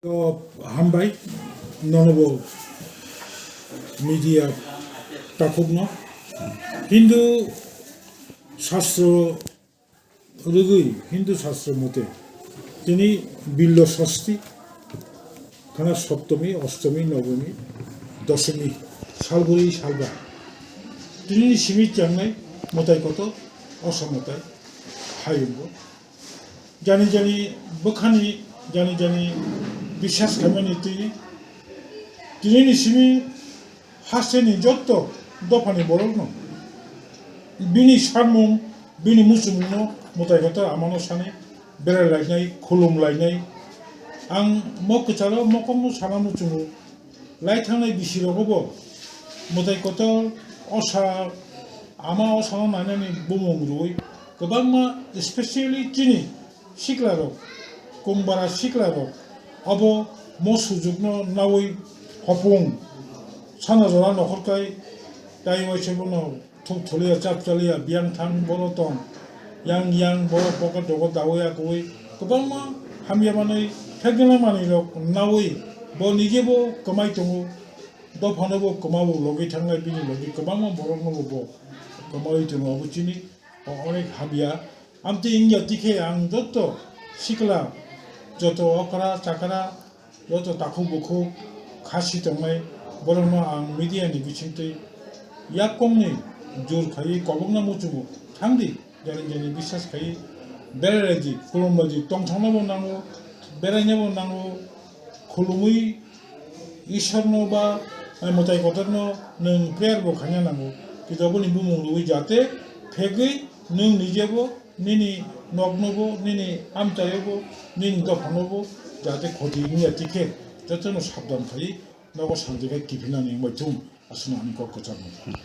हामबाय ननबो मीडिया टाकुबनो हिंदू शास्त्र रुगुई हिंदू शास्त्र मते তিনি বিল্ল ষষ্ঠী খানা সপ্তমী অষ্টমী নবমী দশমী সালগুড়ি সালবা তিনি সিমিত জানাই মতাই কত অসমতাই হাইব জানি জানি বখানি জানি জানি বিশ্বাস খামানি তিনি সিমি হাসেনি যত দফানি বরং ন বিনি সারমুং बिनि मुसुमुनो मतायगता आमानो साने बेरायलायनाय खुलुमलायनाय आं मकचारो मकमनो साना मुचुमु लायथांनाय बिसिरगबो मतायगता असा आमा असानो नायनानै बुमुंरुय गोबांमा स्पेशली चिनि सिक्लारो कुंबारा सिक्लारो अब मसुजुगनो नावै हपुं सानाजरा नखरखाय दायवाइसेबनो थुलिया चापचालिया बियां थां बरतम yang बर पकट दगत दावया गई गोबांमा हामियामानै फेगना मानिरक नावै ब निजेबो कमाय दङो दफानोबो कमाबो लगै थांनाय बिनि लगै गोबांमा बरनोबो ब कमाय दङ अबचिनि अनेक हाबिया आमते इंया दिखे आं जत सिकला जत अकरा चाकरा जत ताखु बुखु खासि दंनाय बरनमा आं मिडियानि बिथिंतै याकमनि जोर खायै कबंना मुचुबो थांदि जानि जानि बिश्वास खायै बेरायदि खुलुमबादि तंथांनाबो नांगौ बेरायनोबो नांगौ खुलुमै इसोरनो बा मताय गथरनो नों प्रेयारबो खायनो नांगौ किताबनि बुमुं लुबै जाते फेगै नों निजेबो निनि नग्नबो निनि आमचायबो निनि दफानबो जाते खति निया तिखे जतनो साबधान खायै नगो सांजेखाय किफिनानि मैथुम आसनानि ककचारनो